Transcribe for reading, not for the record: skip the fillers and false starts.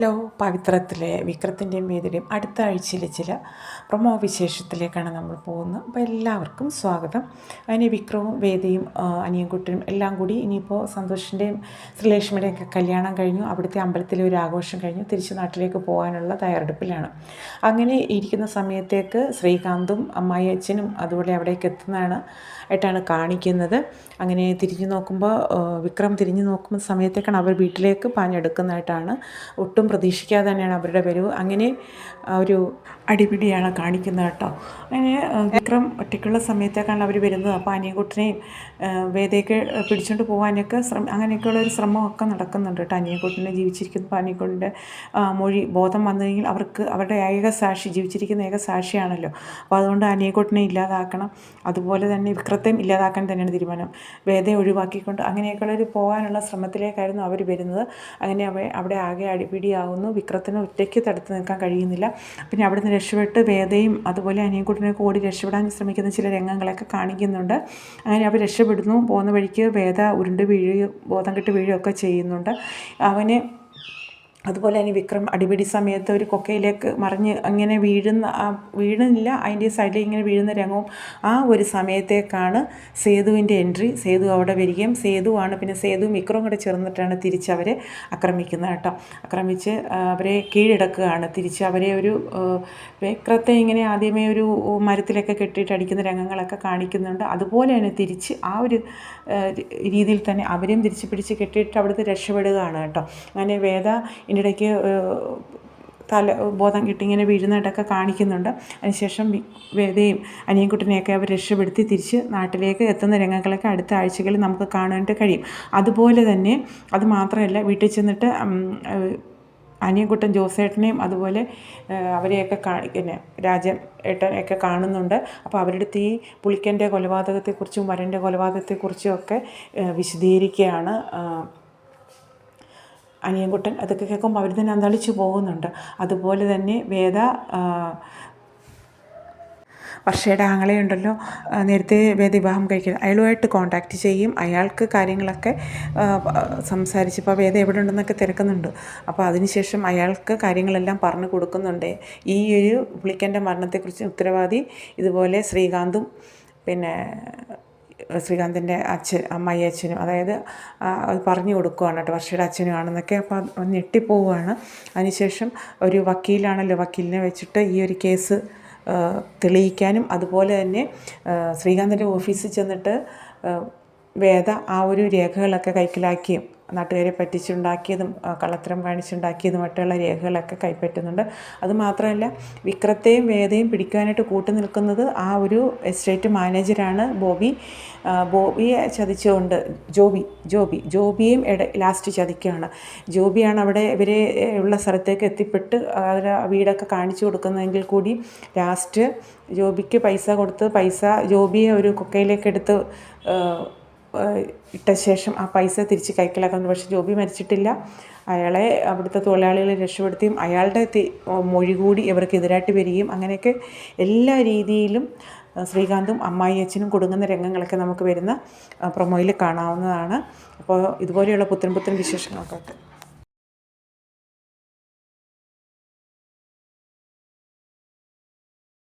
Hello, പവിത്രത്തിലെ വിക്രത്തിൻ്റെയും വേദിയുടെയും അടുത്ത ആഴ്ചയിലെ ചില പ്രൊമോ വിശേഷത്തിലേക്കാണ് നമ്മൾ പോകുന്നത്. അപ്പോൾ എല്ലാവർക്കും സ്വാഗതം. അതിന് വിക്രവും വേദിയും അനിയൻകുട്ടനും എല്ലാം കൂടി ഇനിയിപ്പോൾ സന്തോഷിൻ്റെയും ശ്രീലക്ഷ്മിയുടെയും ഒക്കെ കല്യാണം കഴിഞ്ഞു, അവിടുത്തെ അമ്പലത്തിലെ ഒരു ആഘോഷം കഴിഞ്ഞു, തിരിച്ച് നാട്ടിലേക്ക് പോകാനുള്ള തയ്യാറെടുപ്പിലാണ്. അങ്ങനെ ഇരിക്കുന്ന സമയത്തേക്ക് ശ്രീകാന്തും അമ്മായി അച്ഛനും അതുപോലെ അവിടേക്ക് ആയിട്ടാണ് കാണിക്കുന്നത്. അങ്ങനെ തിരിഞ്ഞു നോക്കുമ്പോൾ വിക്രം തിരിഞ്ഞു നോക്കുന്ന സമയത്തേക്കാണ് അവർ വീട്ടിലേക്ക് പാഞ്ഞെടുക്കുന്നതായിട്ടാണ്. ഒട്ടും പ്രതീക്ഷിക്കാതെ തന്നെയാണ് അവരുടെ വരവ്. അങ്ങനെ ഒരു അടിപിടിയാണ് കാണിക്കുന്നത് കേട്ടോ. അങ്ങനെ വിക്രം ഒറ്റയ്ക്കുള്ള സമയത്തേക്കാണ് അവർ വരുന്നത്. അപ്പോൾ അനിയൻകുട്ടനെയും വേദയൊക്കെ പിടിച്ചുകൊണ്ട് പോകാനൊക്കെ അങ്ങനെയൊക്കെയുള്ള ഒരു ശ്രമമൊക്കെ നടക്കുന്നുണ്ട് കേട്ടോ. അനിയൻകുട്ടനെ ജീവിച്ചിരിക്കുന്ന അനിയൻകുട്ടൻ്റെ മൊഴി ബോധം വന്നു കഴിഞ്ഞാൽ അവർക്ക് അവരുടെ ഏക സാക്ഷി, ജീവിച്ചിരിക്കുന്ന ഏക സാക്ഷിയാണല്ലോ. അപ്പോൾ അതുകൊണ്ട് അനിയൻകുട്ടനെ ഇല്ലാതാക്കണം, അതുപോലെ തന്നെ വിക്രത്തെയും ഇല്ലാതാക്കാൻ തന്നെയാണ് തീരുമാനം. വേദയെ ഒഴിവാക്കിക്കൊണ്ട് അങ്ങനെയൊക്കെയുള്ളൊരു പോകാനുള്ള ശ്രമത്തിലേക്കായിരുന്നു അവർ വരുന്നത്. അങ്ങനെ അവിടെ ആകെ അടിപിടിയാവുന്നു. വിക്രത്തിന് ഒറ്റയ്ക്ക് തടുത്ത് നിൽക്കാൻ കഴിയുന്നില്ല. പിന്നെ അവിടുന്ന് രക്ഷപ്പെട്ട് വേദയും അതുപോലെ അനിയൻകുട്ടനൊക്കെ ഓടി രക്ഷപ്പെടാൻ ശ്രമിക്കുന്ന ചില രംഗങ്ങളൊക്കെ കാണിക്കുന്നുണ്ട്. അങ്ങനെ അവർ രക്ഷപ്പെടുന്നു. പോകുന്ന വഴിക്ക് വേദ ഉരുണ്ട് വീഴുകയും ബോധം കെട്ട് വീഴുകയൊക്കെ ചെയ്യുന്നുണ്ട്. അതുപോലെ തന്നെ വിക്രം അടിപിടി സമയത്ത് ഒരു കൊക്കയിലേക്ക് മറിഞ്ഞ് അങ്ങനെ വീഴുന്നില്ല, അതിൻ്റെ സൈഡിൽ ഇങ്ങനെ വീഴുന്ന രംഗവും ആ ഒരു സമയത്തേക്കാണ് സേതുവിൻ്റെ എൻട്രി. സേതു അവിടെ വരികയും സേതുവാണ് പിന്നെ സേതുവും വിക്രവും കൂടെ ചേർന്നിട്ടാണ് തിരിച്ച് അവരെ ആക്രമിക്കുന്നത് കേട്ടോ. ആക്രമിച്ച് അവരെ കീഴടക്കുകയാണ്. തിരിച്ച് അവരെ ഒരു വിക്രത്തെ ഇങ്ങനെ ആദ്യമേ ഒരു മരത്തിലൊക്കെ കെട്ടിയിട്ട് അടിക്കുന്ന രംഗങ്ങളൊക്കെ കാണിക്കുന്നുണ്ട്. അതുപോലെ തന്നെ തിരിച്ച് ആ ഒരു രീതിയിൽ തന്നെ അവരെയും തിരിച്ച് പിടിച്ച് കെട്ടിയിട്ട് അവിടുത്തെ രക്ഷപ്പെടുകയാണ് കേട്ടോ. അങ്ങനെ വേദ ഇതിനിടയ്ക്ക് ബോധം കിട്ടി ഇങ്ങനെ വീഴുന്നതായിട്ടൊക്കെ കാണിക്കുന്നുണ്ട്. അതിനുശേഷം വേദയും അനിയൻകുട്ടനെയൊക്കെ അവർ രക്ഷപ്പെടുത്തി തിരിച്ച് നാട്ടിലേക്ക് എത്തുന്ന രംഗങ്ങളൊക്കെ അടുത്ത ആഴ്ചകളിൽ നമുക്ക് കാണാനായിട്ട് കഴിയും. അതുപോലെ തന്നെ അത് മാത്രമല്ല, വീട്ടിൽ ചെന്നിട്ട് അനിയൻകുട്ടൻ ജോസേട്ടനെയും അതുപോലെ അവരെയൊക്കെ പിന്നെ രാജൻ ഏട്ടനെയൊക്കെ കാണുന്നുണ്ട്. അപ്പോൾ അവരുടെ ഈ പുളിക്കൻ്റെ കൊലപാതകത്തെക്കുറിച്ചും വരൻ്റെ കൊലപാതകത്തെക്കുറിച്ചും ഒക്കെ വിശദീകരിക്കുകയാണ് അനിയൻകുട്ടൻ. അതൊക്കെ കേൾക്കുമ്പോൾ അവർ തന്നെ അന്തളിച്ച് പോകുന്നുണ്ട്. അതുപോലെ തന്നെ വേദ വർഷയുടെ ആങ്ങളെയുണ്ടല്ലോ, നേരത്തെ വേദ വിവാഹം കഴിക്കുന്നത്, അയാളുമായിട്ട് കോൺടാക്റ്റ് ചെയ്യും. അയാൾക്ക് കാര്യങ്ങളൊക്കെ സംസാരിച്ചപ്പോൾ വേദ എവിടെ ഉണ്ടെന്നൊക്കെ തിരക്കുന്നുണ്ട്. അപ്പോൾ അതിനുശേഷം അയാൾക്ക് കാര്യങ്ങളെല്ലാം പറഞ്ഞു കൊടുക്കുന്നുണ്ട്. ഈ ഒരു പുളിക്കൻ്റെ മരണത്തെക്കുറിച്ച് ഉത്തരവാദി ഇതുപോലെ ശ്രീകാന്തും പിന്നെ ശ്രീകാന്തിൻ്റെ അമ്മായി അച്ഛനും, അതായത് അത് പറഞ്ഞു കൊടുക്കുകയാണ് കേട്ടോ, വർഷയുടെ അച്ഛനും ആണെന്നൊക്കെ. അപ്പോൾ ഞെട്ടിപ്പോവുകയാണ്. അതിനുശേഷം ഒരു വക്കീലാണല്ലോ, വക്കീലിനെ വെച്ചിട്ട് ഈ ഒരു കേസ് തെളിയിക്കാനും അതുപോലെ തന്നെ ശ്രീകാന്തിൻ്റെ ഓഫീസിൽ ചെന്നിട്ട് വേദ ആ ഒരു രേഖകളൊക്കെ കൈക്കലാക്കിയും നാട്ടുകാരെ പറ്റിച്ചുണ്ടാക്കിയതും കള്ളത്തരം കാണിച്ചുണ്ടാക്കിയതുമായിട്ടുള്ള രേഖകളൊക്കെ കൈപ്പറ്റുന്നുണ്ട്. അതുമാത്രമല്ല, വിക്രത്തെയും വേദയും പിടിക്കാനായിട്ട് കൂട്ടു നിൽക്കുന്നത് ആ ഒരു എസ്റ്റേറ്റ് മാനേജരാണ് ബോബിയെ ചതിച്ചുകൊണ്ട് ജോബിയെയും ലാസ്റ്റ് ചതിക്കുകയാണ്. ജോബിയാണ് അവിടെ ഇവരെ ഉള്ള സ്ഥലത്തേക്ക് എത്തിപ്പെട്ട് അവരെ വീടൊക്കെ കാണിച്ചു കൊടുക്കുന്നതെങ്കിൽ കൂടി ലാസ്റ്റ് ജോബിക്ക് പൈസ കൊടുത്ത് ജോബിയെ ഒരു കൊക്കയിലേക്ക് എടുത്ത് ഇട്ട ശേഷം ആ പൈസ തിരിച്ച് കൈക്കലാക്കുന്നു. പക്ഷേ ജോബി മരിച്ചിട്ടില്ല. അയാളെ അവിടുത്തെ തൊഴിലാളികളെ രക്ഷപ്പെടുത്തിയും അയാളുടെ മൊഴി കൂടി ഇവർക്കെതിരായിട്ട് വരികയും അങ്ങനെയൊക്കെ എല്ലാ രീതിയിലും ശ്രീകാന്തും അമ്മായി അച്ഛനും കൊടുങ്ങുന്ന രംഗങ്ങളൊക്കെ നമുക്ക് വരുന്ന പ്രൊമോയിൽ കാണാവുന്നതാണ്. അപ്പോൾ ഇതുപോലെയുള്ള പുത്തൻ വിശേഷങ്ങൾക്കൊക്കെ